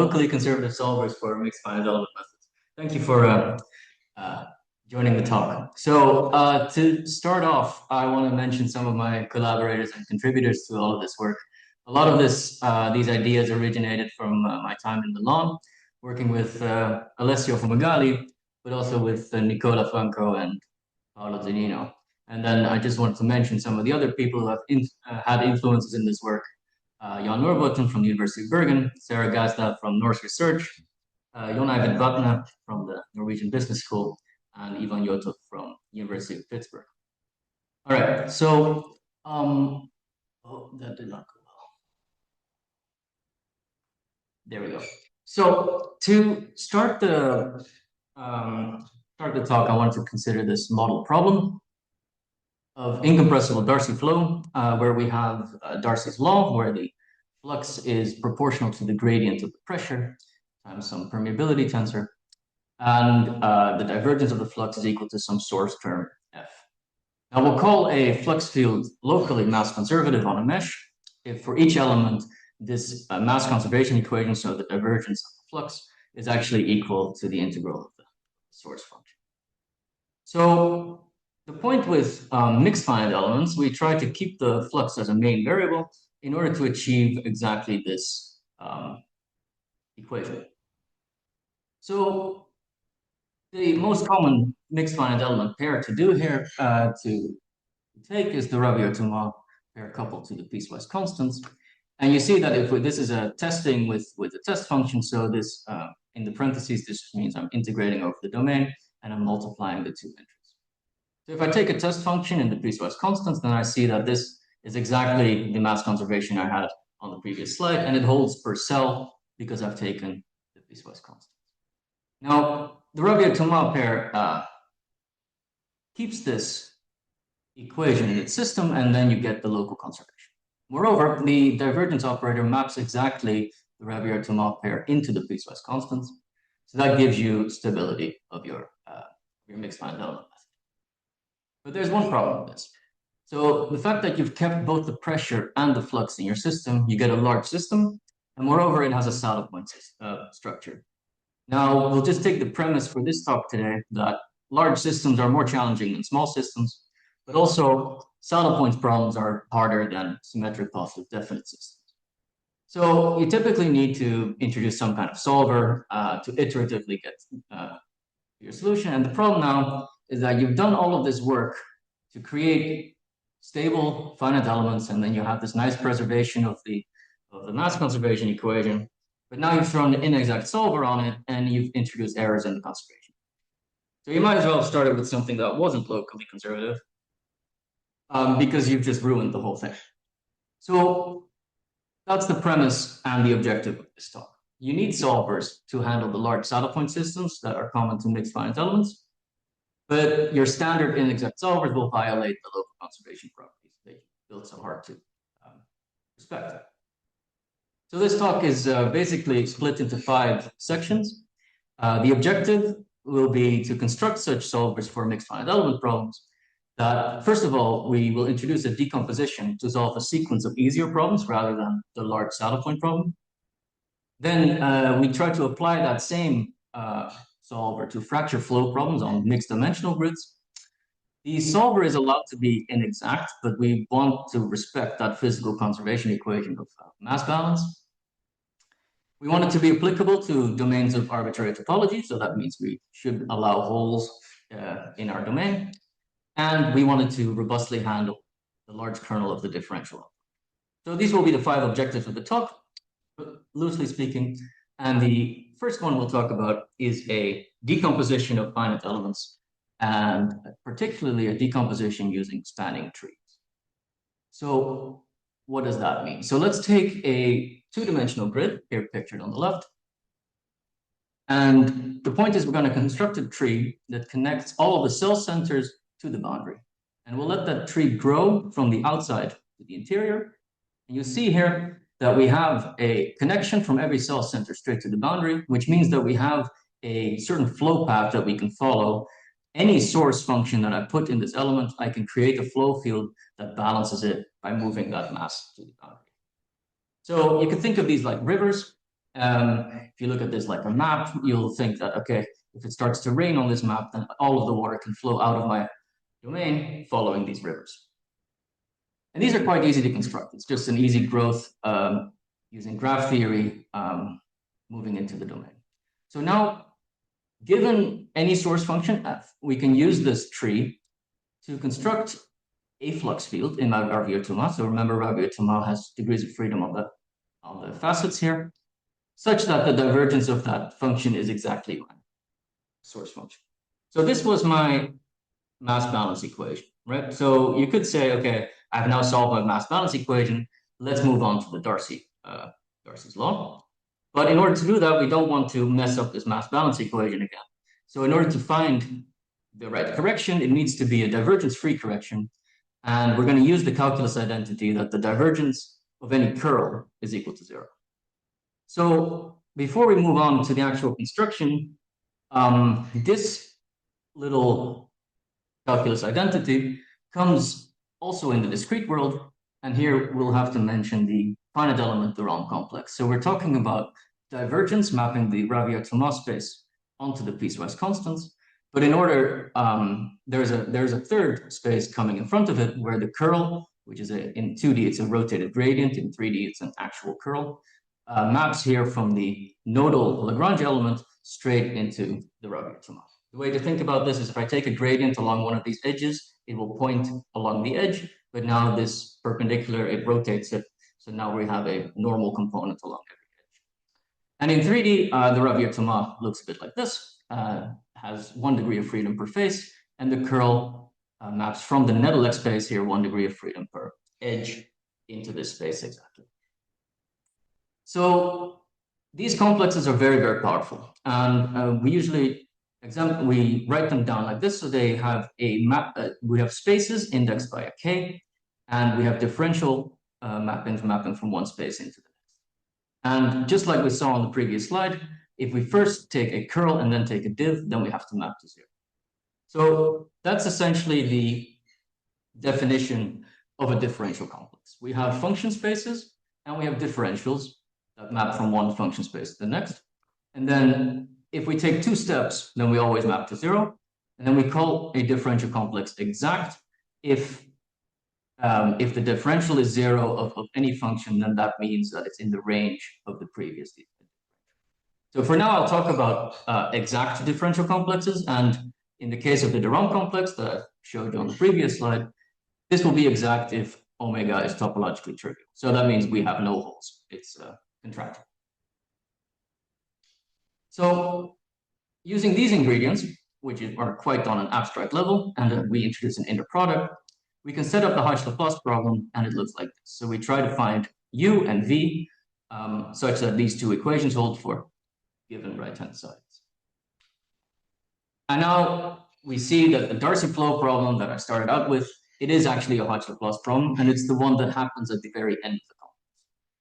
locally conservative solvers for mixed finite element methods. Thank you for joining the talk. So to start off, I want to mention some of my collaborators and contributors to all of this work. A lot of these ideas originated from my time in Milan, working with Alessio Fumagalli, but also with Nicola Franco and Paolo Zanino. And then I just wanted to mention some of the other people who have had influences in this work. Jan Norbotten from the University of Bergen, Sarah Gazda from Norse Research, Jon Eivind Vatne from the Norwegian Business School, and Ivan Yotov from University of Pittsburgh. All right, so that did not go well. There we go. So to start the talk, I wanted to consider this model problem of incompressible Darcy flow, where we have Darcy's law, where the flux is proportional to the gradient of the pressure times some permeability tensor, and the divergence of the flux is equal to some source term F. Now we'll call a flux field locally mass conservative on a mesh if for each element this mass conservation equation, so the divergence of the flux, is actually equal to the integral of the source function. So the point with mixed finite elements, we try to keep the flux as a main variable in order to achieve exactly this equation. So the most common mixed finite element pair to do here to take is the Rabiot-Thomas pair coupled to the piecewise constants. And you see that if this is a testing with a test function, so this in the parentheses, this means I'm integrating over the domain and I'm multiplying the two entries. So if I take a test function in the piecewise constants, then I see that this is exactly the mass conservation I had on the previous slide, and it holds per cell because I've taken the piecewise constants. Now, the Rabiot-Thomas pair keeps this equation in its system, and then you get the local conservation. Moreover, the divergence operator maps exactly the Rabiot-Thomas pair into the piecewise constants, so that gives you stability of your mixed finite element method. But there's one problem with this. So the fact that you've kept both the pressure and the flux in your system, you get a large system, and moreover, it has a saddle point structure. Now, we'll just take the premise for this talk today that large systems are more challenging than small systems, but also saddle points problems are harder than symmetric positive definite systems. So you typically need to introduce some kind of solver to iteratively get your solution. And the problem now is that you've done all of this work to create stable finite elements, and then you have this nice preservation of the mass conservation equation. But now you've thrown the inexact solver on it, and you've introduced errors in the conservation. So you might as well have started with something that wasn't locally conservative, because you've just ruined the whole thing. So that's the premise and the objective of this talk. You need solvers to handle the large saddle point systems that are common to mixed finite elements, but your standard inexact solvers will violate the local conservation properties they built so hard to respect. So this talk is basically split into 5 sections. The objective will be to construct such solvers for mixed finite element problems that, first of all, we will introduce a decomposition to solve a sequence of easier problems rather than the large saddle point problem. Then we try to apply that same solver to fracture flow problems on mixed dimensional grids. The solver is allowed to be inexact, but we want to respect that physical conservation equation of mass balance. We want it to be applicable to domains of arbitrary topology, so that means we should allow holes in our domain. And we wanted to robustly handle the large kernel of the differential. So these will be the 5 objectives of the talk, loosely speaking. And the first one we'll talk about is a decomposition of finite elements, and particularly a decomposition using spanning trees. So what does that mean? So let's take a 2-dimensional grid, here pictured on the left. And the point is we're going to construct a tree that connects all of the cell centers to the boundary. And we'll let that tree grow from the outside to the interior. And you see here that we have a connection from every cell center straight to the boundary, which means that we have a certain flow path that we can follow. Any source function that I put in this element, I can create a flow field that balances it by moving that mass to the boundary. So you can think of these like rivers, If you look at this like a map, you'll think that, okay, if it starts to rain on this map, then all of the water can flow out of my domain following these rivers. And these are quite easy to construct. It's just an easy growth using graph theory moving into the domain. So now, given any source function f, we can use this tree to construct a flux field in my Ravier-Thomas. So remember, Ravier-Thomas has degrees of freedom on the facets here, such that the divergence of that function is exactly my source function. So this was my mass balance equation, right? So you could say, okay, I've now solved my mass balance equation. Let's move on to the Darcy's law. But in order to do that, we don't want to mess up this mass balance equation again. So in order to find the right correction, it needs to be a divergence-free correction. And we're going to use the calculus identity that the divergence of any curl is equal to 0. So before we move on to the actual construction, this little calculus identity comes also in the discrete world. And here we'll have to mention the finite element Duran complex. So we're talking about divergence mapping the Ravier-Thomas space onto the piecewise constants. But in order, there's a third space coming in front of it where the curl, which is in 2D, it's a rotated gradient. In 3D, it's an actual curl, maps here from the nodal Lagrange element straight into the Ravier-Thomas. The way to think about this is if I take a gradient along one of these edges, it will point along the edge, but now this perpendicular, it rotates it. So now we have a normal component along every edge. And in 3D, the Ravier-Thomas looks a bit like this. Has 1 degree of freedom per face, and the curl maps from the Nedelec space here 1 degree of freedom per edge into this space exactly. So these complexes are very, very powerful, and we usually we write them down like this. So they have a map. We have spaces indexed by a k, and we have differential mapping from one space into the next. And just like we saw on the previous slide, if we first take a curl and then take a div, then we have to map to 0. So that's essentially the definition of a differential complex. We have function spaces and we have differentials that map from one function space to the next. And then if we take 2 steps, then we always map to 0. And then we call a differential complex exact if the differential is 0 of any function, then that means that it's in the range of the previous differential. So for now, I'll talk about exact differential complexes. And in the case of the de Rham complex that I showed you on the previous slide, this will be exact if omega is topologically trivial. So that means we have no holes. It's contractible. So using these ingredients, which are quite on an abstract level, and we introduce an inner product, we can set up the Hodge-Laplace problem, and it looks like this. So we try to find u and v such that these 2 equations hold for given right-hand sides. And now we see that the Darcy flow problem that I started out with, it is actually a Hodge-Laplace problem, and it's the one that happens at the very end of the complex.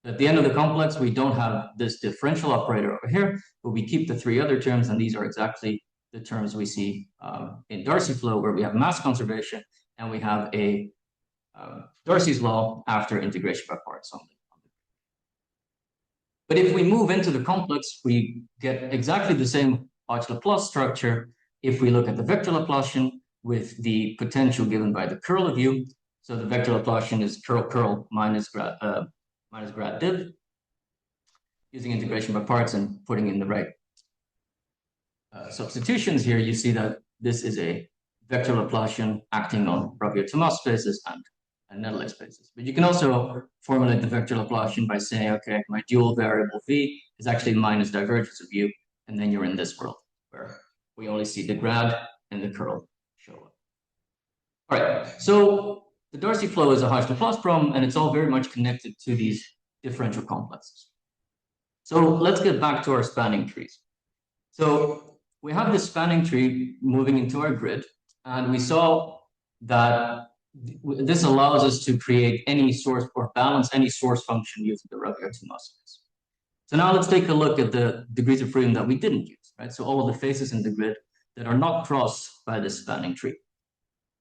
At the end of the complex, we don't have this differential operator over here, but we keep the 3 other terms, and these are exactly the terms we see in Darcy flow, where we have mass conservation, and we have a Darcy's law after integration by parts only. But if we move into the complex, we get exactly the same Hodge-Laplace structure if we look at the vector Laplacian with the potential given by the curl of u. So the vector Laplacian is curl minus grad div. Using integration by parts and putting in the right substitutions here, you see that this is a vector Laplacian acting on Ravier-Thomas spaces and Nedelec spaces. But you can also formulate the vector Laplacian by saying, okay, my dual variable v is actually minus divergence of u, and then you're in this world where we only see the grad and the curl show up. All right, so the Darcy flow is a Hodge-Laplace problem, and it's all very much connected to these differential complexes. So let's get back to our spanning trees. So we have this spanning tree moving into our grid, and we saw that this allows us to create any source or balance any source function using the Ravier-Thomas space. So now let's take a look at the degrees of freedom that we didn't use, right? So all of the faces in the grid that are not crossed by this spanning tree.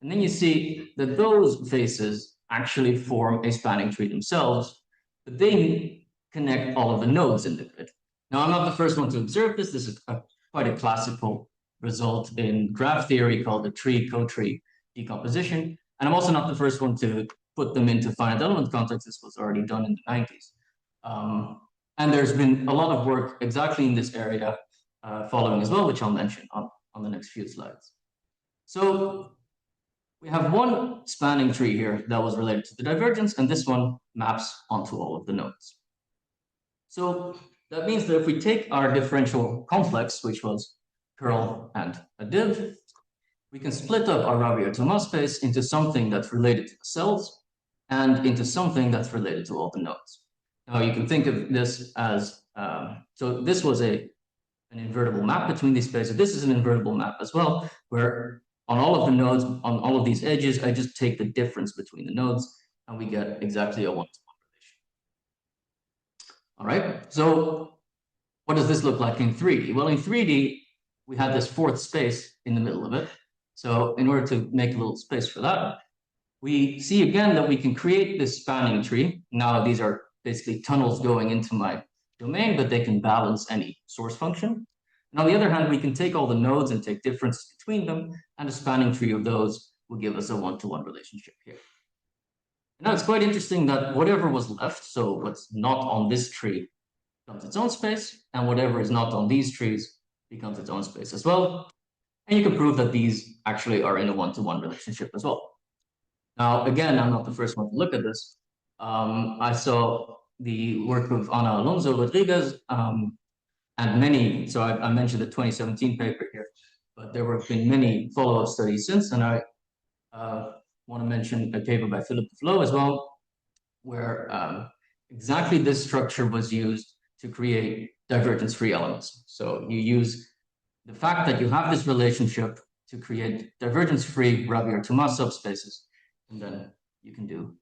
And then you see that those faces actually form a spanning tree themselves, but they connect all of the nodes in the grid. Now, I'm not the first one to observe this. This is quite a classical result in graph theory called the tree-co-tree decomposition. And I'm also not the first one to put them into finite element context. This was already done in the 90s. And there's been a lot of work exactly in this area following as well, which I'll mention on the next few slides. So we have one spanning tree here that was related to the divergence, and this one maps onto all of the nodes. So that means that if we take our differential complex, which was curl and a div, we can split up our Rabiot-Thomas space into something that's related to the cells and into something that's related to all the nodes. Now you can think of this as, so this was an invertible map between these spaces. This is an invertible map as well, where on all of the nodes, on all of these edges, I just take the difference between the nodes and we get exactly a one-to-one relation. All right, so what does this look like in 3D? Well, in 3D, we had this fourth space in the middle of it. So in order to make a little space for that, we see again that we can create this spanning tree. Now these are basically tunnels going into my domain, but they can balance any source function. And on the other hand, we can take all the nodes and take differences between them, and a spanning tree of those will give us a one-to-one relationship here. Now it's quite interesting that whatever was left, so what's not on this tree becomes its own space, and whatever is not on these trees becomes its own space as well. And you can prove that these actually are in a one-to-one relationship as well. Now, again, I'm not the first one to look at this. I saw the work of Ana Alonso Rodriguez and many, so I mentioned the 2017 paper here, but there have been many follow-up studies since, and I want to mention a paper by Philippe Flo as well, where exactly this structure was used to create divergence-free elements. So you use the fact that you have this relationship to create divergence-free Rabiot-Thomas subspaces, and then you can do,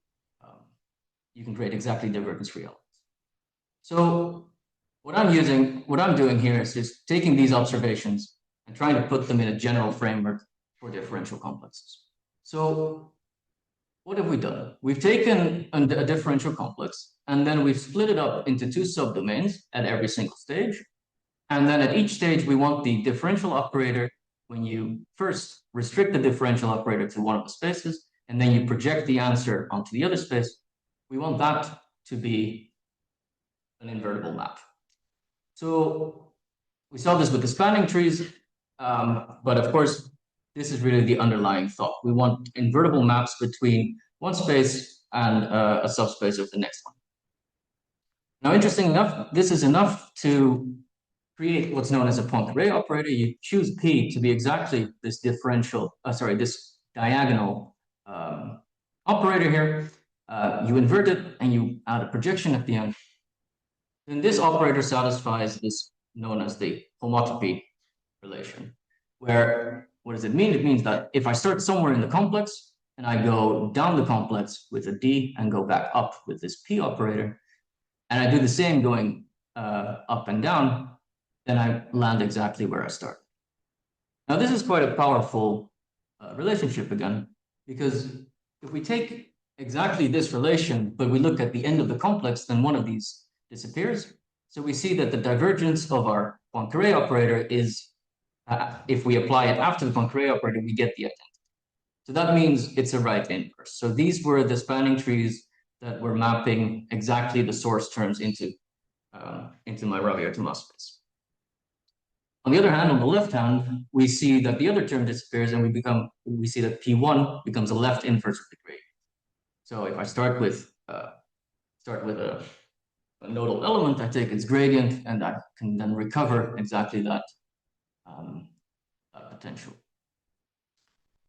you can create exactly divergence-free elements. So what I'm doing here is just taking these observations and trying to put them in a general framework for differential complexes. So what have we done? We've taken a differential complex, and then we've split it up into two subdomains at every single stage. And then at each stage, we want the differential operator, when you first restrict the differential operator to one of the spaces, and then you project the answer onto the other space, we want that to be an invertible map. So we saw this with the spanning trees, but of course, this is really the underlying thought. We want invertible maps between one space and a subspace of the next one. Now, interesting enough, this is enough to create what's known as a Poincare operator. You choose P to be exactly this differential, this diagonal operator here. You invert it and you add a projection at the end. Then this operator satisfies this known as the homotopy relation, where what does it mean? It means that if I start somewhere in the complex and I go down the complex with a D and go back up with this P operator, and I do the same going up and down, then I land exactly where I start. Now, this is quite a powerful relationship again, because if we take exactly this relation, but we look at the end of the complex, then one of these disappears. So we see that the divergence of our Poincare operator is, if we apply it after the Poincare operator, we get the identity. So that means it's a right inverse. So these were the spanning trees that were mapping exactly the source terms into my Rabiot-Thomas space. On the other hand, on the left hand, we see that the other term disappears, and we see that P1 becomes a left inverse of the gradient. So if I start with a nodal element, I take its gradient, and I can then recover exactly that potential.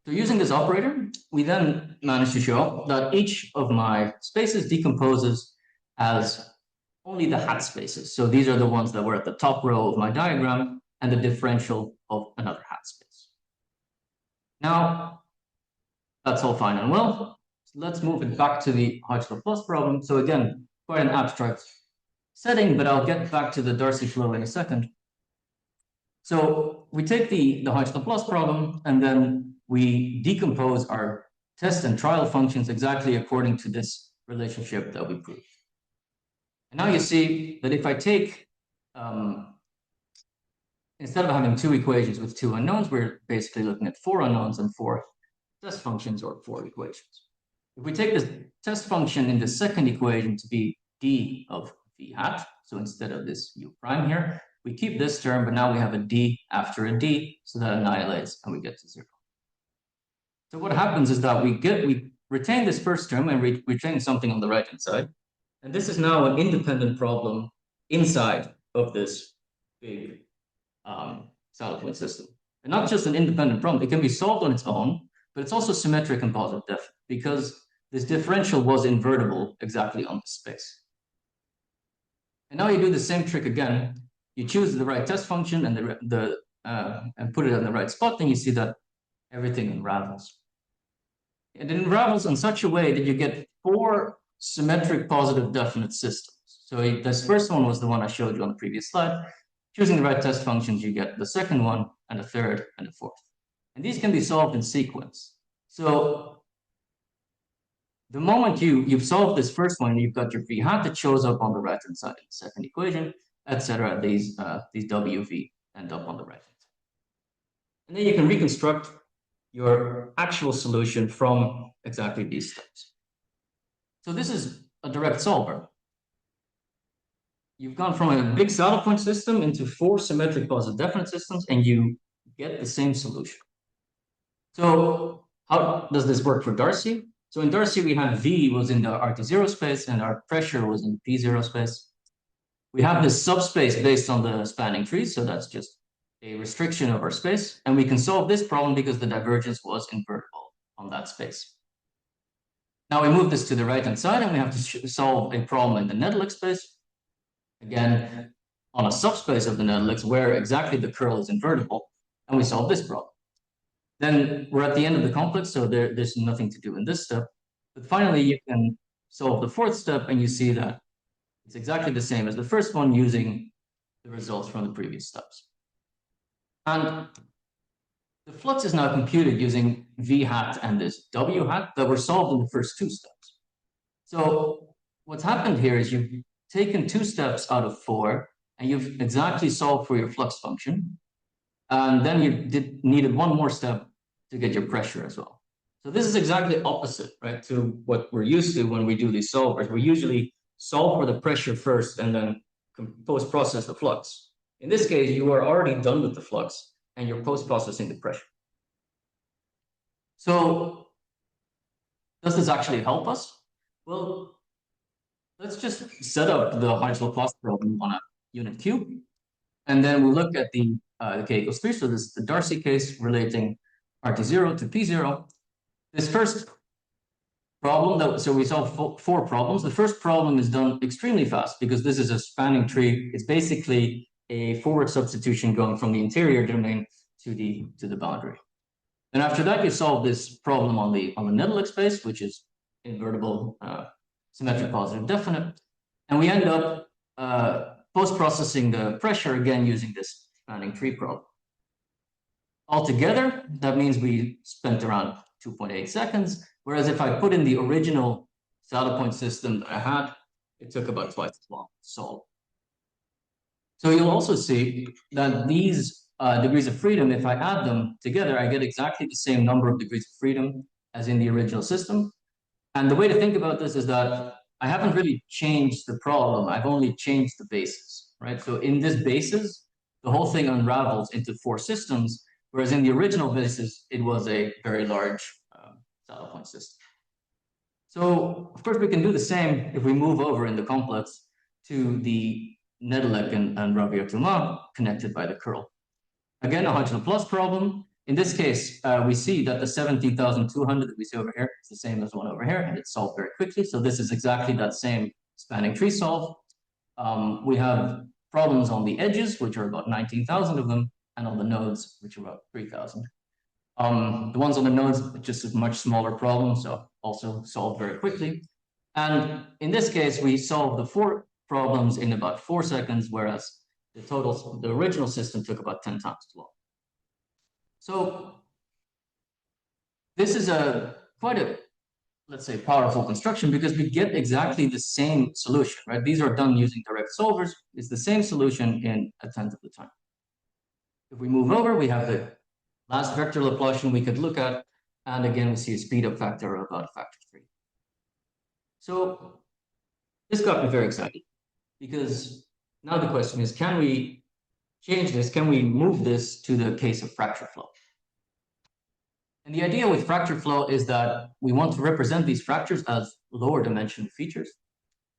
So using this operator, we then manage to show that each of my spaces decomposes as only the hat spaces. So these are the ones that were at the top row of my diagram, and the differential of another hat space. Now, that's all fine and well. So let's move it back to the Hodge-Laplace problem. So again, quite an abstract setting, but I'll get back to the Darcy flow in a second. So we take the Hodge-Laplace problem, and then we decompose our test and trial functions exactly according to this relationship that we proved. And now you see that if I take instead of having two equations with two unknowns, we're basically looking at four unknowns and four test functions or four equations. If we take this test function in the second equation to be d of v hat, so instead of this u prime here, we keep this term, but now we have a d after a d, so that annihilates and we get to 0. So what happens is that we retain this first term and we retain something on the right-hand side. And this is now an independent problem inside of this big saddle point system. And not just an independent problem, it can be solved on its own, but it's also symmetric and positive definite because this differential was invertible exactly on the space. And now you do the same trick again. You choose the right test function and and put it in the right spot, and you see that everything unravels. It unravels in such a way that you get four symmetric positive definite systems. So this first one was the one I showed you on the previous slide. Choosing the right test functions, you get the second one, and the third, and the fourth. And these can be solved in sequence. So the moment you've solved this first one, you've got your v hat that shows up on the right-hand side of the second equation, etc. These wv end up on the right-hand side. And then you can reconstruct your actual solution from exactly these steps. So this is a direct solver. You've gone from a big saddle point system into four symmetric positive definite systems, and you get the same solution. So how does this work for Darcy? So in Darcy, we had V was in the RT0 space and our pressure was in P0 space. We have this subspace based on the spanning tree, so that's just a restriction of our space. And we can solve this problem because the divergence was invertible on that space. Now we move this to the right-hand side and we have to solve a problem in the Nedelec space. Again, on a subspace of the Nedelec where exactly the curl is invertible, and we solve this problem. Then we're at the end of the complex, so there's nothing to do in this step. But finally, you can solve the fourth step, and you see that it's exactly the same as the first one using the results from the previous steps. And the flux is now computed using v hat and this w hat that were solved in the first two steps. So what's happened here is you've taken two steps out of four, and you've exactly solved for your flux function. And then you needed one more step to get your pressure as well. So this is exactly opposite, right, to what we're used to when we do these solvers. We usually solve for the pressure first and then post-process the flux. In this case, you are already done with the flux and you're post-processing the pressure. So does this actually help us? Well, let's just set up the Hartzell-Plus problem on a unit cube. And then we'll look at the k equals 3. So this is the Darcy case relating RT0 to P0. This first problem, so we solve four problems. The first problem is done extremely fast because this is a spanning tree. It's basically a forward substitution going from the interior domain to the boundary. And after that, you solve this problem on the Nedelec space, which is invertible, symmetric positive definite. And we end up post-processing the pressure again using this spanning tree problem. Altogether, that means we spent around 2.8 seconds, whereas if I put in the original saddle point system that I had, it took about twice as long to solve. So you'll also see that these degrees of freedom, if I add them together, I get exactly the same number of degrees of freedom as in the original system. And the way to think about this is that I haven't really changed the problem. I've only changed the basis, right? So in this basis, the whole thing unravels into four systems, whereas in the original basis, it was a very large saddle point system. So of course, we can do the same if we move over in the complex to the Nedelec and Rabier-Thomas connected by the curl. Again, a Hartzell-Plus problem. In this case, we see that the 17,200 that we see over here is the same as one over here, and it's solved very quickly. So this is exactly that same spanning tree solve. We have problems on the edges, which are about 19,000 of them, and on the nodes, which are about 3,000. The ones on the nodes, just a much smaller problem, so also solved very quickly. And in this case, we solved the four problems in about 4 seconds, whereas the original system took about 10 times as long. So this is quite a let's say, powerful construction because we get exactly the same solution, right? These are done using direct solvers. It's the same solution in a tenth of the time. If we move over, we have the last vector Laplacian we could look at. And again, we see a speed up factor of about a factor 3. So this got me very excited because now the question is, can we change this? Can we move this to the case of fracture flow? And the idea with fracture flow is that we want to represent these fractures as lower dimensional features.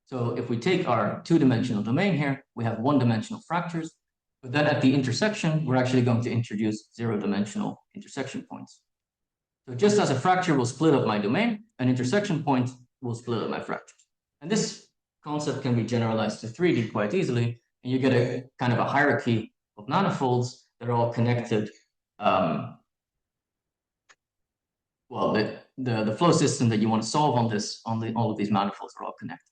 So if we take our two-dimensional domain here, we have one-dimensional fractures, but then at the intersection, we're actually going to introduce zero-dimensional intersection points. So just as a fracture will split up my domain, an intersection point will split up my fractures. And this concept can be generalized to 3D quite easily, and you get a kind of a hierarchy of manifolds that are all connected. Well, the flow system that you want to solve on this, all of these manifolds are all connected.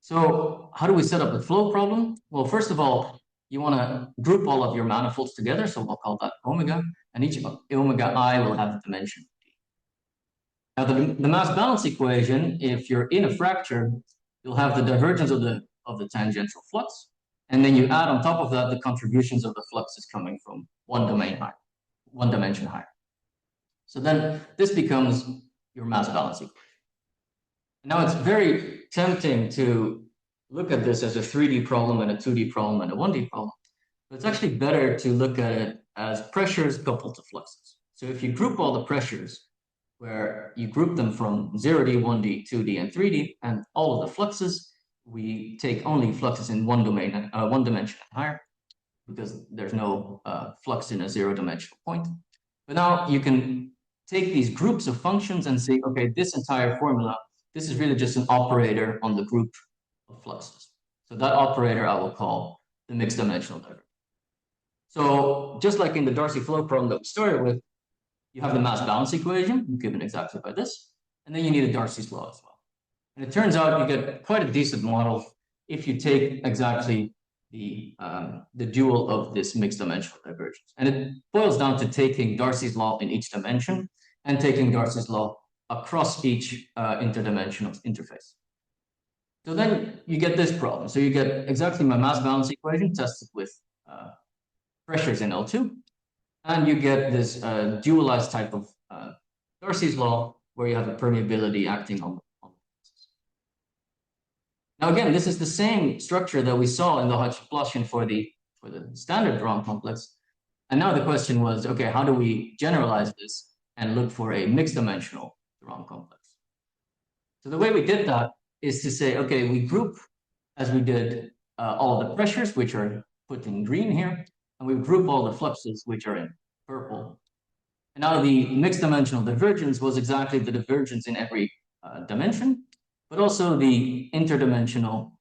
So how do we set up a flow problem? Well, first of all, you want to group all of your manifolds together. So we'll call that omega, and each omega I will have a dimension. Now the mass balance equation, if you're in a fracture, you'll have the divergence of the tangential flux, and then you add on top of that the contributions of the fluxes coming from one dimension higher. So then this becomes your mass balance equation. Now it's very tempting to look at this as a 3D problem and a 2D problem and a 1D problem, but it's actually better to look at it as pressures coupled to fluxes. So if you group all the pressures, where you group them from 0D, 1D, 2D, and 3D, and all of the fluxes, we take only fluxes in one dimension and higher, because there's no flux in a zero-dimensional point. But now you can take these groups of functions and say, okay, this entire formula, this is really just an operator on the group of fluxes. So that operator I will call the mixed dimensional divergence. So just like in the Darcy flow problem that we started with, you have the mass balance equation given exactly by this, and then you need a Darcy's law as well. And it turns out you get quite a decent model if you take exactly the dual of this mixed dimensional divergence. And it boils down to taking Darcy's law in each dimension and taking Darcy's law across each interdimensional interface. So then you get this problem. So you get exactly my mass balance equation tested with pressures in L2, and you get this dualized type of Darcy's law where you have a permeability acting on the fluxes. Now again, this is the same structure that we saw in the Laplacian for the standard de Rham complex. And now the question was, okay, how do we generalize this and look for a mixed dimensional de Rham complex? So the way we did that is to say, okay, we group, as we did, all the pressures, which are put in green here, and we group all the fluxes, which are in purple. And now the mixed dimensional divergence was exactly the divergence in every dimension, but also the interdimensional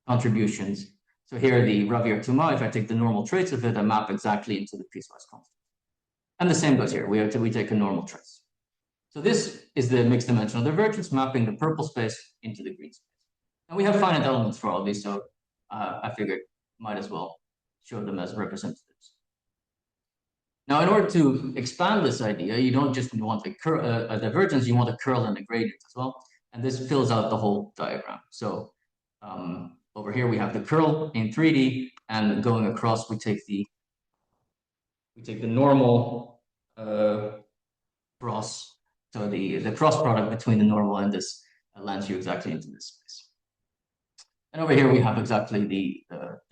contributions. So here the Ravier-Thomas, if I take the normal trace of it, I map exactly into the piecewise constant. And the same goes here. We take a normal trace. So this is the mixed dimensional divergence mapping the purple space into the green space. And we have finite elements for all these, so I figured might as well show them as representatives. Now, in order to expand this idea, you don't just want a divergence, you want a curl and a gradient as well. And this fills out the whole diagram. So over here, we have the curl in 3D, and going across, we take the normal cross. So the cross product between the normal and this lands you exactly into this space. And over here, we have exactly the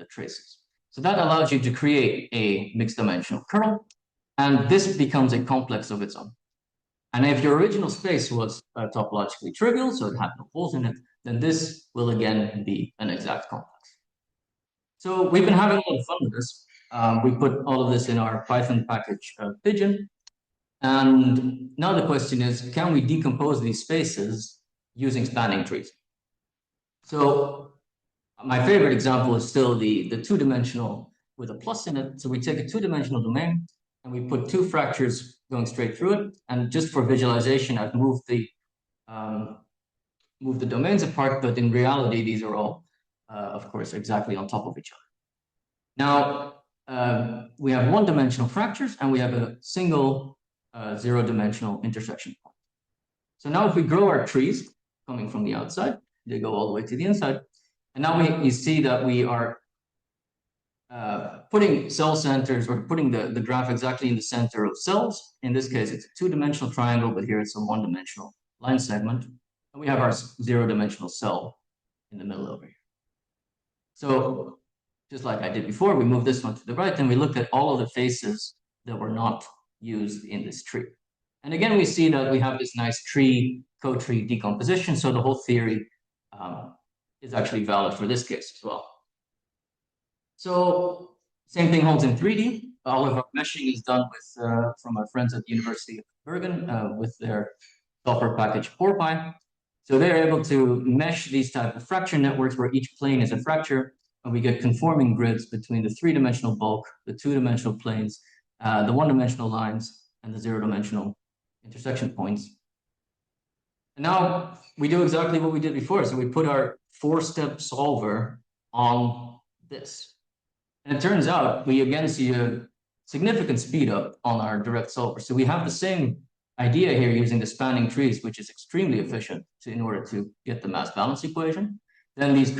traces. So that allows you to create a mixed dimensional curl, and this becomes a complex of its own. And if your original space was topologically trivial, so it had no holes in it, then this will again be an exact complex. So we've been having a lot of fun with this. We put all of this in our Python package Pigeon. And now the question is, can we decompose these spaces using spanning trees? So my favorite example is still the two-dimensional with a plus in it. So we take a two-dimensional domain and we put two fractures going straight through it. And just for visualization, I've moved the domains apart, but in reality, these are all, of course, exactly on top of each other. Now, we have one-dimensional fractures and we have a single zero-dimensional intersection point. So now if we grow our trees coming from the outside, they go all the way to the inside. And now you see that we are putting cell centers, or putting the graph exactly in the center of cells. In this case, it's a two-dimensional triangle, but here it's a one-dimensional line segment. And we have our zero-dimensional cell in the middle over here. So just like I did before, we move this one to the right, and we looked at all of the faces that were not used in this tree. And again, we see that we have this nice tree, co-tree decomposition. So the whole theory is actually valid for this case as well. So same thing holds in 3D. All of our meshing is done with from our friends at the University of Bergen with their software package PorePy. So they're able to mesh these type of fracture networks where each plane is a fracture, and we get conforming grids between the three-dimensional bulk, the two-dimensional planes, the one-dimensional lines, and the zero-dimensional intersection points. And now we do exactly what we did before. So we put our four-step solver on this. And it turns out we again see a significant speed up on our direct solver. So we have the same idea here using the spanning trees, which is extremely efficient in order to get the mass balance equation. Then these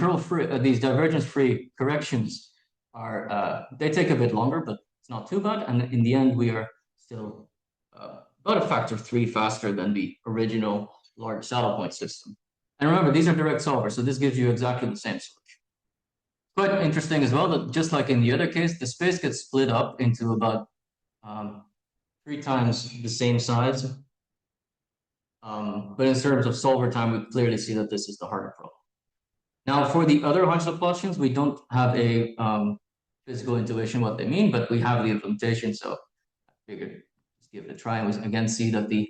these divergence-free corrections are they take a bit longer, but it's not too bad. And in the end, we are still about a factor of 3 faster than the original large saddle point system. And remember, these are direct solvers, so this gives you exactly the same solution. Quite interesting as well that just like in the other case, the space gets split up into about 3 times the same size. But in terms of solver time, we clearly see that this is the harder problem. Now, for the other Hodge-Lagrangians, we don't have a physical intuition what they mean, but we have the implementation, so I figured just give it a try. And we again see that the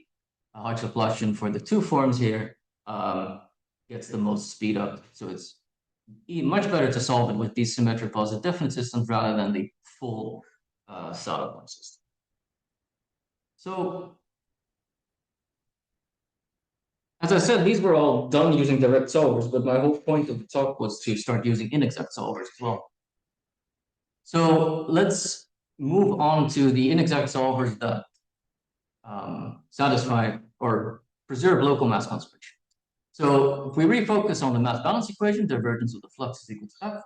Hodge-Lagrangian for the two forms here gets the most speed up. So it's much better to solve it with these symmetric positive definite systems rather than the full saddle point system. So, as I said, these were all done using direct solvers, but my whole point of the talk was to start using inexact solvers as well. So let's move on to the inexact solvers that satisfy or preserve local mass conservation. So if we refocus on the mass balance equation, divergence of the flux is equal to F.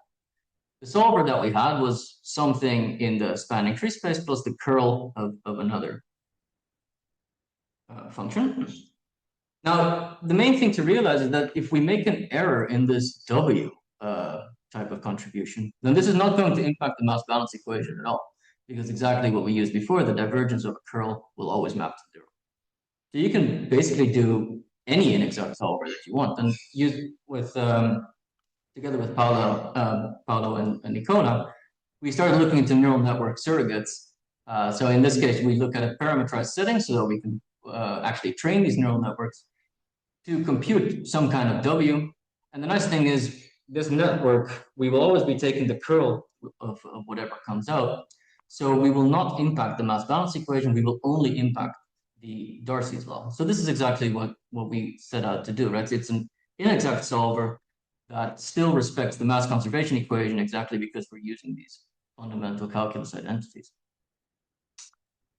The solver that we had was something in the spanning tree space plus the curl of another function. Now, the main thing to realize is that if we make an error in this W type of contribution, then this is not going to impact the mass balance equation at all, because exactly what we used before, the divergence of a curl will always map to 0. So you can basically do any inexact solver that you want, and use with together with Paolo and Nicona, we started looking into neural network surrogates. So in this case, we look at a parameterized setting so that we can actually train these neural networks to compute some kind of W. And the nice thing is this network, we will always be taking the curl of whatever comes out. So we will not impact the mass balance equation. We will only impact the Darcy's law. So this is exactly what we set out to do, right? It's an inexact solver that still respects the mass conservation equation exactly because we're using these fundamental calculus identities.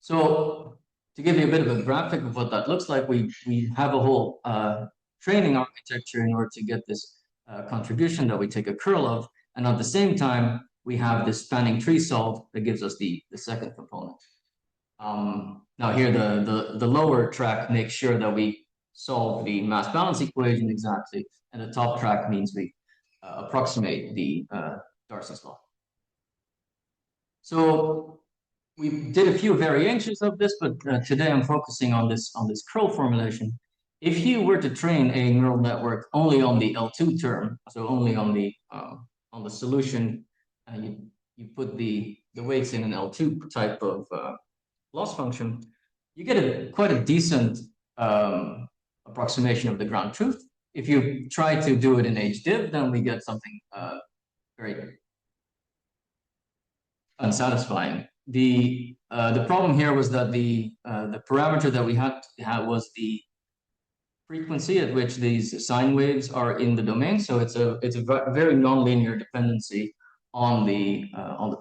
So to give you a bit of a graphic of what that looks like, we have a whole training architecture in order to get this contribution that we take a curl of. And at the same time, we have this spanning tree solved that gives us the second component. Now here, the lower track makes sure that we solve the mass balance equation exactly, and the top track means we approximate the Darcy's law. So we did a few variations of this, but today I'm focusing on this curl formulation. If you were to train a neural network only on the L2 term, so only on the solution, and you put the weights in an L2 type of loss function, you get quite a decent approximation of the ground truth. If you try to do it in HDiv, then we get something very unsatisfying. The problem here was that the parameter that we had was the frequency at which these sine waves are in the domain. So it's a very nonlinear dependency on the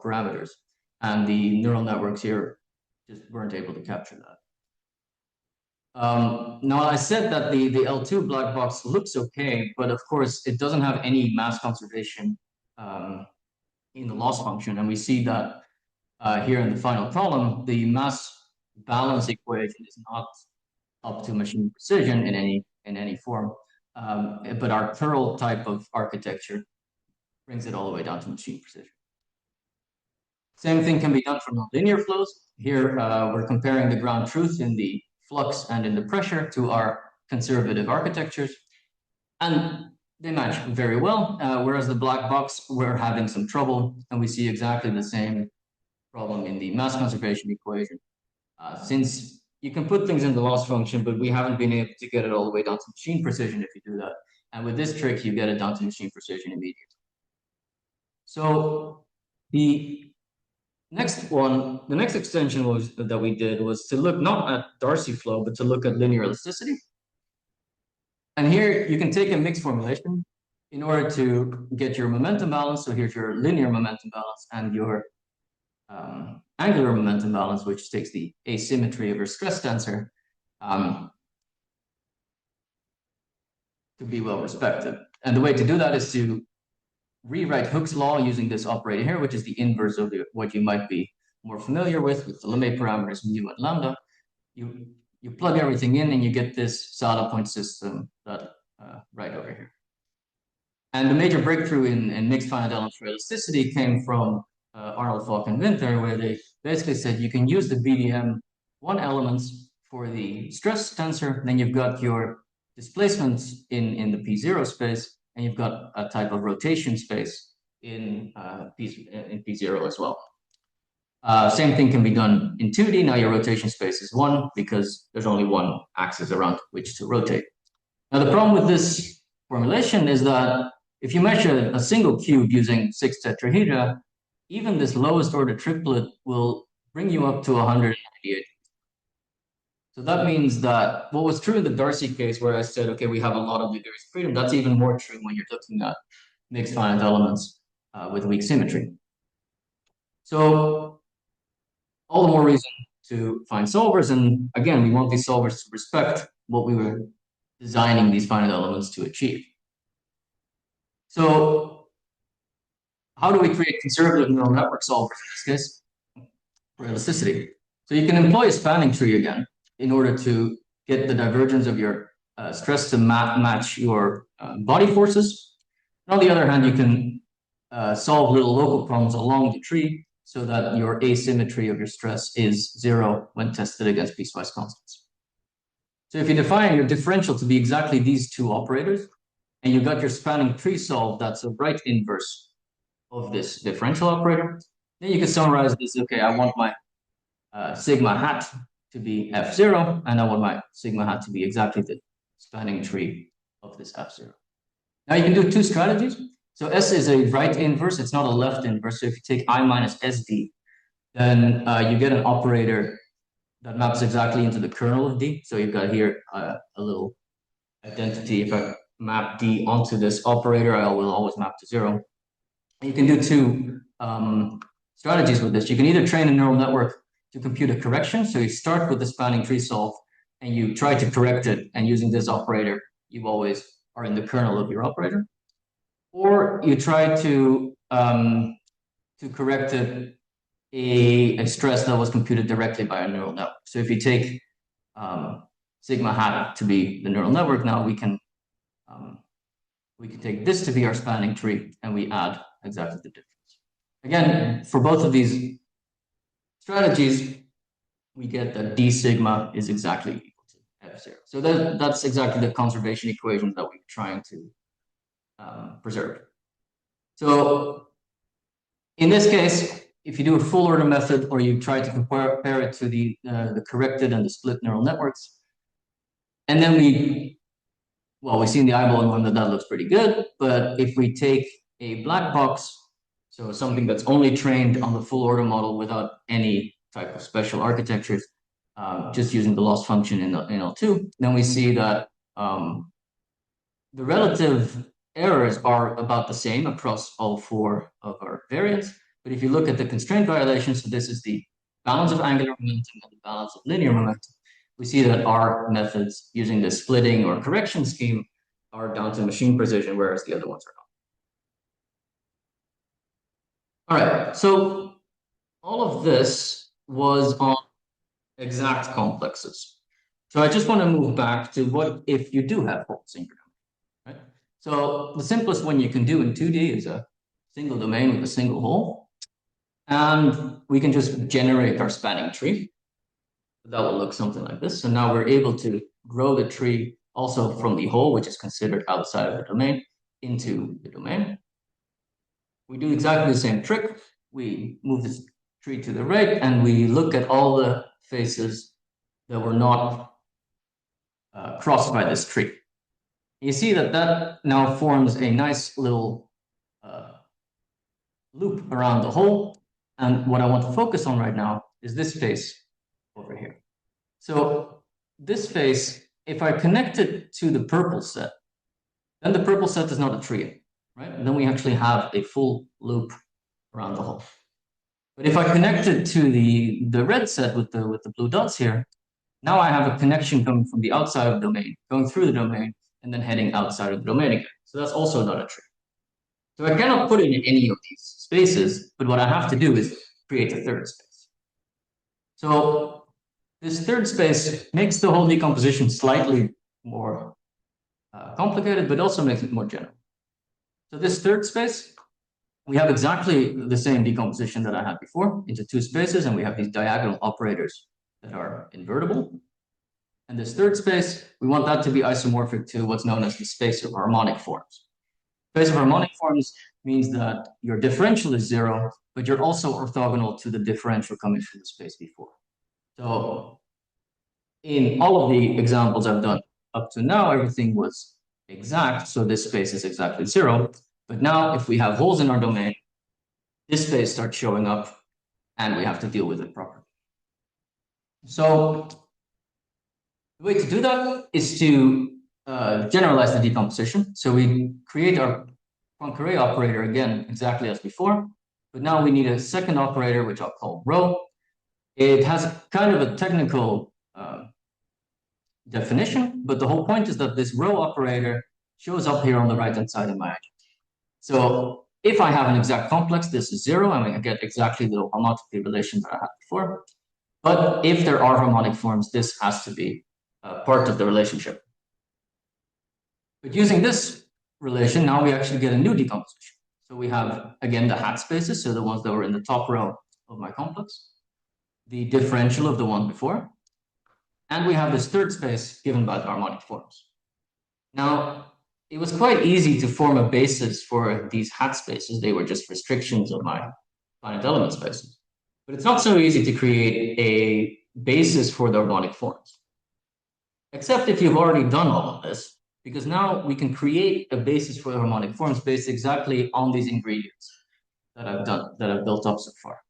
parameters, and the neural networks here just weren't able to capture that. Now, I said that the L2 black box looks okay, but of course, it doesn't have any mass conservation in the loss function. And we see that here in the final column, the mass balance equation is not up to machine precision in any form. But our curl type of architecture brings it all the way down to machine precision. Same thing can be done for nonlinear flows. Here, we're comparing the ground truth in the flux and in the pressure to our conservative architectures. And they match very well, whereas the black box, we're having some trouble, and we see exactly the same problem in the mass conservation equation. Since you can put things in the loss function, but we haven't been able to get it all the way down to machine precision if you do that. And with this trick, you get it down to machine precision immediately. So the next extension that we did was to look not at Darcy flow, but to look at linear elasticity. And here you can take a mixed formulation in order to get your momentum balance. So here's your linear momentum balance and your angular momentum balance, which takes the asymmetry of your stress tensor to be well respected. And the way to do that is to rewrite Hooke's law using this operator here, which is the inverse of what you might be more familiar with the limit parameters mu and lambda. You plug everything in and you get this Sada point system that right over here. And the major breakthrough in mixed finite elements for elasticity came from Arnold, Falk, and Winter, where they basically said you can use the BDM one elements for the stress tensor, then you've got your displacements in the P0 space, and you've got a type of rotation space in P0 as well. Same thing can be done in 2D. Now your rotation space is 1 because there's only one axis around which to rotate. Now the problem with this formulation is that if you measure a single cube using 6 tetrahedra, even this lowest order triplet will bring you up to 198. So that means that what was true in the Darcy case where I said, okay, we have a lot of degrees of freedom, that's even more true when you're looking at mixed finite elements with weak symmetry. So all the more reason to find solvers. And again, we want these solvers to respect what we were designing these finite elements to achieve. So how do we create conservative neural network solvers in this case for elasticity? So you can employ a spanning tree again in order to get the divergence of your stress to match your body forces. And on the other hand, you can solve little local problems along the tree so that your asymmetry of your stress is 0 when tested against piecewise constants. So if you define your differential to be exactly these two operators, and you got your spanning tree solved, that's a right inverse of this differential operator, then you can summarize this, okay, I want my sigma hat to be F0, and I want my sigma hat to be exactly the spanning tree of this F0. Now you can do two strategies. So S is a right inverse, it's not a left inverse. So if you take I minus SD, then you get an operator that maps exactly into the kernel of D. So you've got here a little identity. If I map D onto this operator, I will always map to 0. And you can do two strategies with this. You can either train a neural network to compute a correction. So you start with the spanning tree solve and you try to correct it. And using this operator, you always are in the kernel of your operator. Or you try to correct a stress that was computed directly by a neural network. So if you take sigma hat to be the neural network, now we can take this to be our spanning tree, and we add exactly the difference. Again, for both of these strategies, we get that d sigma is exactly equal to F0. So that's exactly the conservation equation that we're trying to preserve. So in this case, if you do a full order method or you try to compare it to the corrected and the split neural networks, and then we see in the eyeballing one that looks pretty good, but if we take a black box, so something that's only trained on the full order model without any type of special architectures, just using the loss function in L2, then we see that the relative errors are about the same across all 4 of our variants. But if you look at the constraint violations, so this is the balance of angular momentum and the balance of linear momentum, we see that our methods using the splitting or correction scheme are down to machine precision, whereas the other ones are not. All right, so all of this was on exact complexes. So I just want to move back to what if you do have holes in your domain, right? So the simplest one you can do in 2D is a single domain with a single hole. And we can just generate our spanning tree. That will look something like this. So now we're able to grow the tree also from the hole, which is considered outside of the domain, into the domain. We do exactly the same trick. We move this tree to the right, and we look at all the faces that were not crossed by this tree. You see that that now forms a nice little loop around the hole. And what I want to focus on right now is this face over here. So this face, if I connect it to the purple set, then the purple set is not a tree, right? And then we actually have a full loop around the hole. But if I connect it to the red set with the blue dots here, now I have a connection coming from the outside of the domain, going through the domain, and then heading outside of the domain again. So that's also not a tree. So I cannot put it in any of these spaces, but what I have to do is create a third space. So this third space makes the whole decomposition slightly more complicated, but also makes it more general. So this third space, we have exactly the same decomposition that I had before into two spaces, and we have these diagonal operators that are invertible. And this third space, we want that to be isomorphic to what's known as the space of harmonic forms. Space of harmonic forms means that your differential is zero, but you're also orthogonal to the differential coming from the space before. So in all of the examples I've done up to now, everything was exact. So this space is exactly zero. But now if we have holes in our domain, this space starts showing up and we have to deal with it properly. So the way to do that is to generalize the decomposition. So we create our Poincare operator again, exactly as before, but now we need a second operator, which I'll call rho. It has kind of a technical definition, but the whole point is that this rho operator shows up here on the right-hand side of my agent. So if I have an exact complex, this is zero, and I get exactly the homotopy relation that I had before. But if there are harmonic forms, this has to be part of the relationship. But using this relation, now we actually get a new decomposition. So we have, again, the hat spaces, so the ones that were in the top row of my complex, the differential of the one before, and we have this third space given by the harmonic forms. Now, it was quite easy to form a basis for these hat spaces. They were just restrictions of my finite element spaces. But it's not so easy to create a basis for the harmonic forms. Except if you've already done all of this, because now we can create a basis for the harmonic forms based exactly on these ingredients that I've done, that I've built up so far.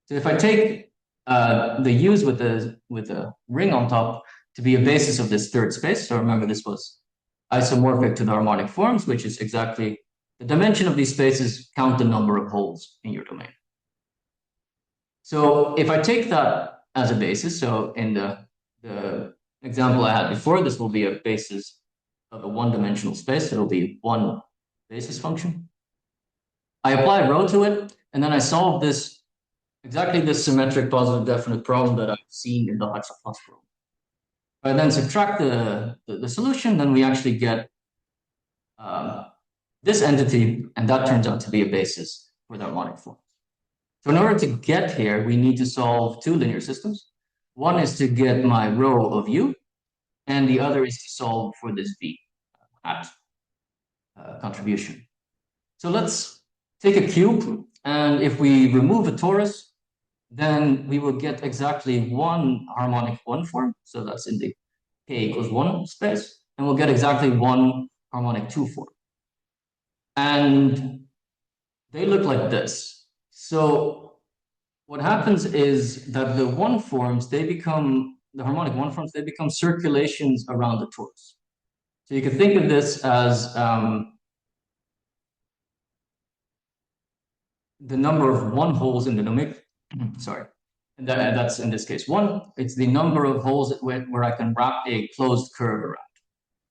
So if I take the U's with the ring on top to be a basis of this third space, so remember this was isomorphic to the harmonic forms, which is exactly the dimension of these spaces, count the number of holes in your domain. So if I take that as a basis, so in the example I had before, this will be a basis of a one-dimensional space. It'll be one basis function. I apply rho to it, and then I solve this exactly this symmetric positive definite problem that I've seen in the Hudson plus problem. If I then subtract the solution, then we actually get this entity, and that turns out to be a basis for the harmonic form. So in order to get here, we need to solve two linear systems. One is to get my rho of U, and the other is to solve for this V at contribution. So let's take a cube, and if we remove a torus, then we will get exactly one harmonic one form. So that's in the k equals 1 space, and we'll get exactly one harmonic 2 form. And they look like this. So what happens is that the one forms, they become, the harmonic one forms, they become circulations around the torus. So you can think of this as the number of one holes in the domain. Sorry. And that's in this case 1. It's the number of holes where I can wrap a closed curve around.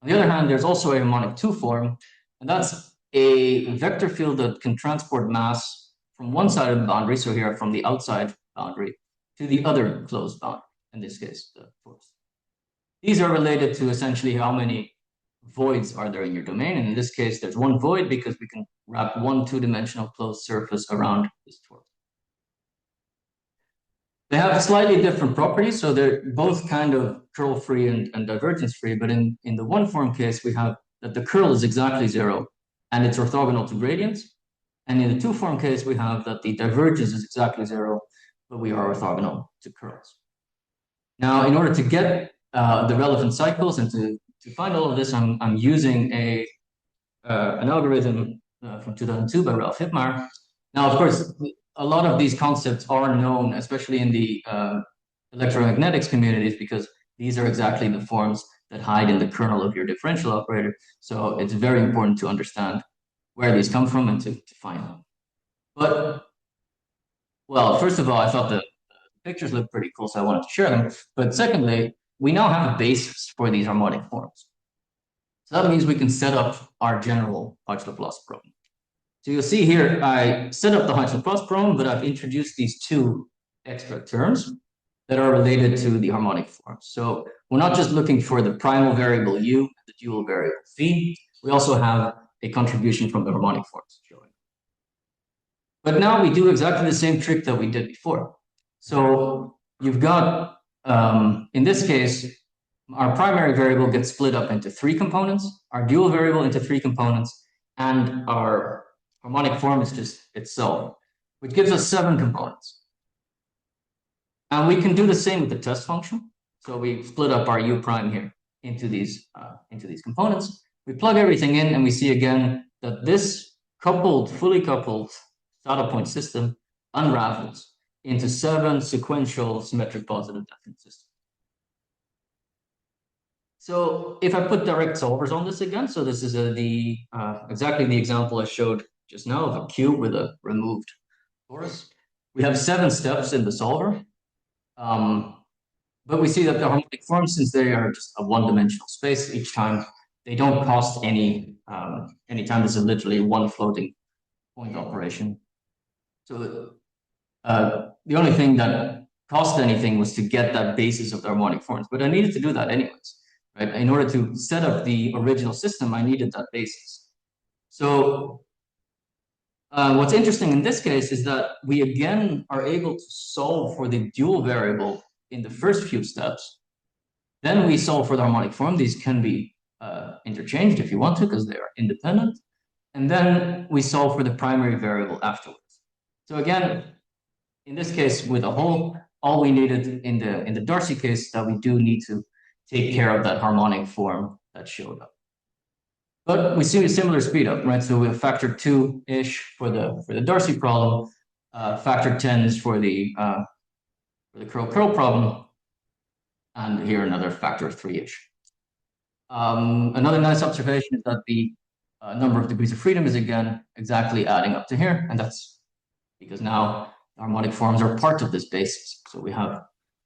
On the other hand, there's also a harmonic 2 form, and that's a vector field that can transport mass from one side of the boundary, so here from the outside boundary, to the other closed boundary, in this case, the force. These are related to essentially how many voids are there in your domain, and in this case, there's one void because we can wrap one two-dimensional closed surface around this torus. They have slightly different properties, so they're both kind of curl-free and divergence-free, but in the one form case, we have that the curl is exactly 0, and it's orthogonal to gradients. And in the two form case, we have that the divergence is exactly 0, but we are orthogonal to curls. Now, in order to get the relevant cycles and to find all of this, I'm using an algorithm from 2002 by Ralph Hipmeyer. Now, of course, a lot of these concepts are known, especially in the electromagnetics communities, because these are exactly the forms that hide in the kernel of your differential operator. So it's very important to understand where these come from and to find them. But, well, first of all, I thought the pictures looked pretty cool, so I wanted to share them. But secondly, we now have a basis for these harmonic forms. So that means we can set up our general Hodge-Laplace problem. So you'll see here, I set up the Hodge-Laplace problem, but I've introduced these two extra terms that are related to the harmonic forms. So we're not just looking for the primal variable u, the dual variable v. We also have a contribution from the harmonic forms showing. But now we do exactly the same trick that we did before. So you've got, in this case, our primary variable gets split up into 3 components, our dual variable into 3 components, and our harmonic form is just itself, which gives us 7 components. And we can do the same with the test function. So we split up our u prime here into these components. We plug everything in, and we see again that this fully coupled saddle point system unravels into 7 sequential symmetric positive definite systems. So if I put direct solvers on this again, so this is exactly the example I showed just now of a cube with a removed torus. We have 7 steps in the solver, but we see that the harmonic forms, since they are just a one-dimensional space each time, they don't cost any time. This is literally one floating point operation. So the only thing that cost anything was to get that basis of the harmonic forms, but I needed to do that anyways. Right? In order to set up the original system, I needed that basis. So what's interesting in this case is that we again are able to solve for the dual variable in the first few steps. Then we solve for the harmonic form. These can be interchanged if you want to, because they are independent. And then we solve for the primary variable afterwards. So again, in this case, with a hole, all we needed in the Darcy case that we do need to take care of that harmonic form that showed up. But we see a similar speed up, right? So we have factor 2-ish for the Darcy problem, factor 10s for the curl-curl problem, and here another factor 3-ish. Another nice observation is that the number of degrees of freedom is again exactly adding up to here, and that's because now harmonic forms are part of this basis. So we have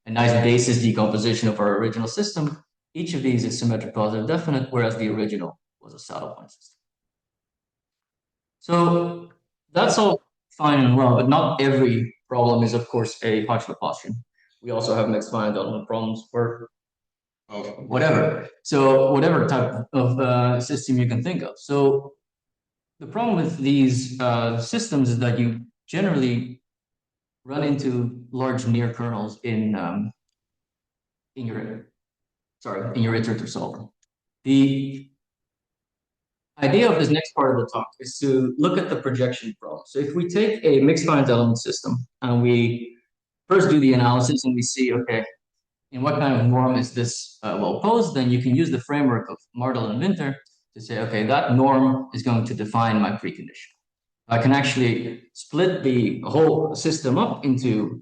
a nice basis decomposition of our original system. Each of these is symmetric positive definite, whereas the original was a saddle point system. So that's all fine and well, but not every problem is, of course, a Hodge-Laplacian. We also have mixed finite element problems for whatever. So whatever type of system you can think of. So the problem with these systems is that you generally run into large near kernels in your iterator solver. The idea of this next part of the talk is to look at the projection problem. So if we take a mixed finite element system and we first do the analysis and we see, okay, in what kind of norm is this well posed, then you can use the framework of Martel and Winter to say, okay, that norm is going to define my precondition. I can actually split the whole system up into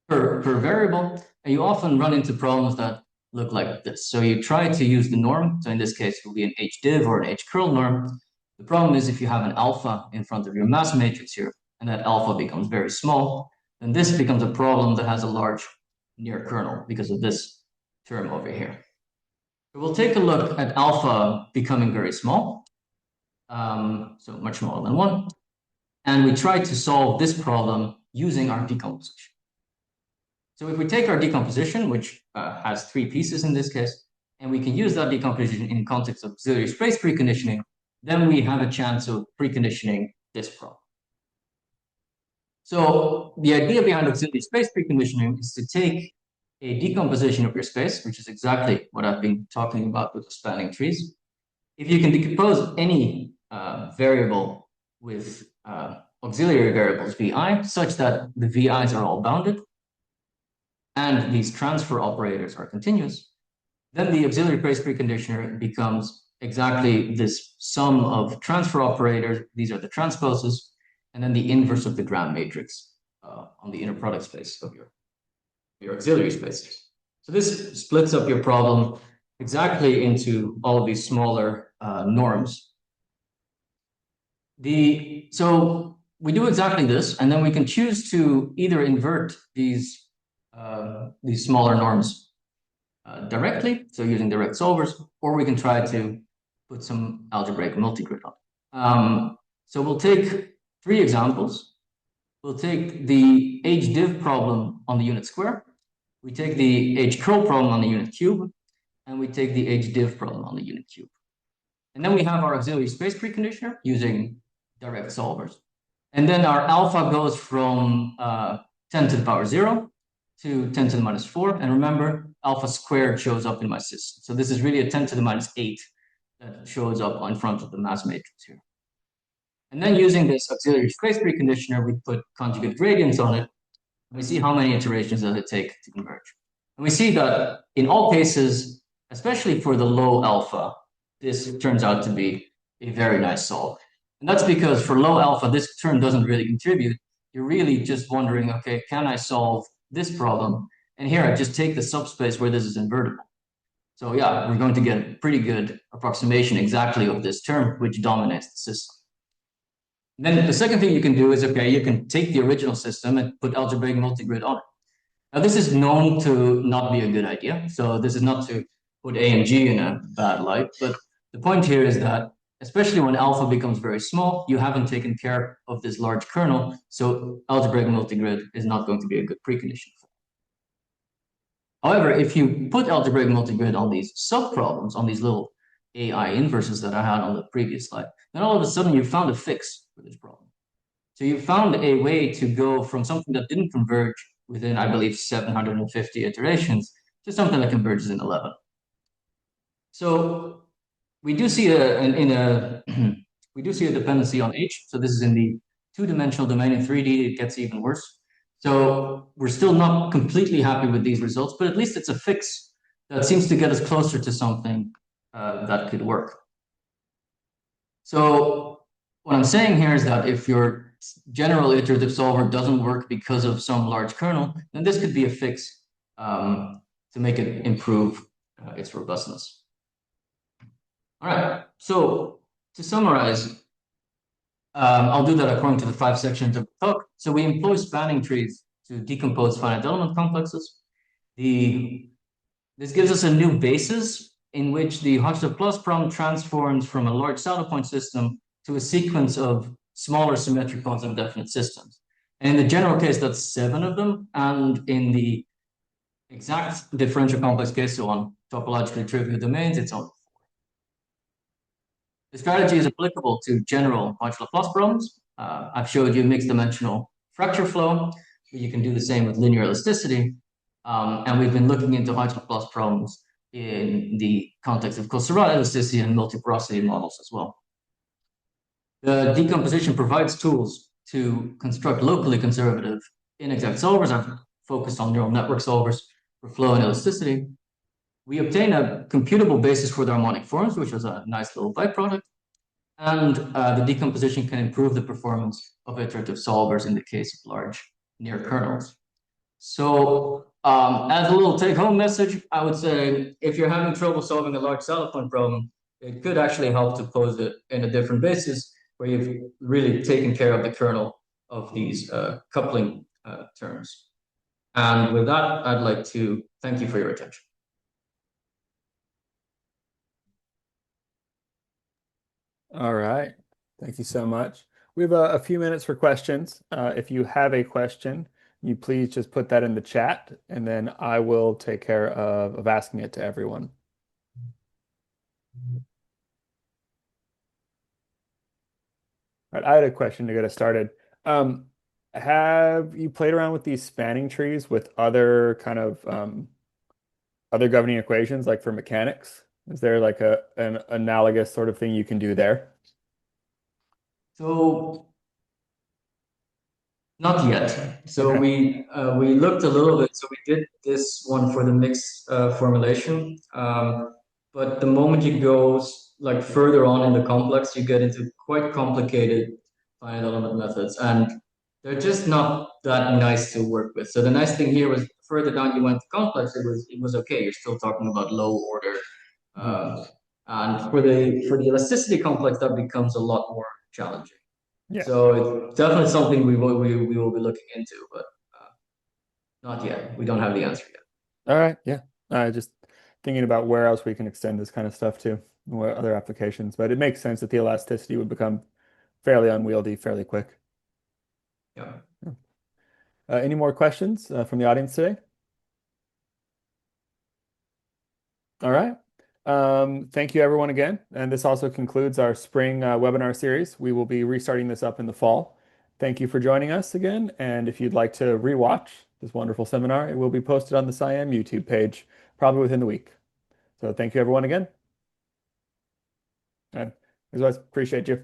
per variable, and you often run into problems that look like this. So you try to use the norm. So in this case, it will be an HDiv or an HCurl norm. The problem is if you have an alpha in front of your mass matrix here, and that alpha becomes very small, then this becomes a problem that has a large near kernel because of this term over here. So we'll take a look at alpha becoming very small, so much smaller than 1. And we try to solve this problem using our decomposition. So if we take our decomposition, which has 3 pieces in this case, and we can use that decomposition in context of auxiliary space preconditioning, then we have a chance of preconditioning this problem. So the idea behind auxiliary space preconditioning is to take a decomposition of your space, which is exactly what I've been talking about with the spanning trees. If you can decompose any variable with auxiliary variables vi, such that the vi's are all bounded, and these transfer operators are continuous, then the auxiliary space preconditioner becomes exactly this sum of transfer operators. These are the transposes, and then the inverse of the Gram matrix on the inner product space of your auxiliary spaces. So this splits up your problem exactly into all of these smaller norms. So we do exactly this, and then we can choose to either invert these smaller norms directly, so using direct solvers, or we can try to put some algebraic multigrid on. So we'll take 3 examples. We'll take the h-div problem on the unit square, we take the h-curl problem on the unit cube, and we take the h-div problem on the unit cube. And then we have our auxiliary space preconditioner using direct solvers. And then our alpha goes from 10 to the power 0 to 10 to the minus 4. And remember, alpha squared shows up in my system. So this is really a 10 to the minus 8 that shows up in front of the mass matrix here. And then using this auxiliary space preconditioner, we put conjugate gradients on it. And we see how many iterations does it take to converge. And we see that in all cases, especially for the low alpha, this turns out to be a very nice solve. And that's because for low alpha, this term doesn't really contribute. You're really just wondering, okay, can I solve this problem? And here I just take the subspace where this is invertible. So yeah, we're going to get a pretty good approximation exactly of this term, which dominates the system. Then the second thing you can do is, okay, you can take the original system and put algebraic multigrid on it. Now this is known to not be a good idea. So this is not to put A and G in a bad light, but the point here is that especially when alpha becomes very small, you haven't taken care of this large kernel, so algebraic multigrid is not going to be a good precondition. However, if you put algebraic multigrid on these subproblems, on these little AI inverses that I had on the previous slide, then all of a sudden you found a fix for this problem. So you found a way to go from something that didn't converge within, I believe, 750 iterations to something that converges in 11. So we do see a dependency on H. So this is in the 2-dimensional domain. In 3D, it gets even worse. So we're still not completely happy with these results, but at least it's a fix that seems to get us closer to something that could work. So what I'm saying here is that if your general iterative solver doesn't work because of some large kernel, then this could be a fix to make it improve its robustness. All right, so to summarize, I'll do that according to the 5 sections of the talk. So we employ spanning trees to decompose finite element complexes. This gives us a new basis in which the Hodgson-Plus problem transforms from a large saddle point system to a sequence of smaller symmetric quantum definite systems. And in the general case, that's 7 of them. And in the exact differential complex case, so on topologically trivial domains, it's only 4. The strategy is applicable to general Hodgson-Plus problems. I've showed you mixed dimensional fracture flow. You can do the same with linear elasticity. And we've been looking into Hodgson-Plus problems in the context of Koszary elasticity and multiporosity models as well. The decomposition provides tools to construct locally conservative inexact solvers. I've focused on neural network solvers for flow and elasticity. We obtain a computable basis for the harmonic forms, which was a nice little byproduct. And the decomposition can improve the performance of iterative solvers in the case of large near kernels. So as a little take-home message, I would say if you're having trouble solving a large saddle point problem, it could actually help to pose it in a different basis where you've really taken care of the kernel of these coupling terms. And with that, I'd like to thank you for your attention. All right. Thank you so much. We have a few minutes for questions. If you have a question, you please just put that in the chat, and then I will take care of asking it to everyone. All right, I had a question to get us started. Um, have you played around with these spanning trees with other kind of other governing equations, like for mechanics? Is there like an analogous sort of thing you can do there? So not yet. So Okay. we looked a little bit. So we did this one for the mixed formulation, but the moment you go like further on in the complex, you get into quite complicated finite element methods, and they're just not that nice to work with. So the nice thing here was further down you went to complex, it was okay. You're still talking about low order, Mhm. and for the elasticity complex, that becomes a lot more challenging. Yeah. So it's definitely something we will be looking into, but not yet. We don't have the answer yet. All right. Yeah. Just thinking about where else we can extend this kind of stuff to, what other applications. But it makes sense that the elasticity would become fairly unwieldy fairly quick. Yeah. Yeah. Any more questions from the audience today? All right. Thank you, everyone, again. And this also concludes our spring webinar series. We will be restarting this up in the fall. Thank you for joining us again. And if you'd like to rewatch this wonderful seminar, it will be posted on the SIAM YouTube page probably within the week. So thank you, everyone, again. And as always, appreciate you.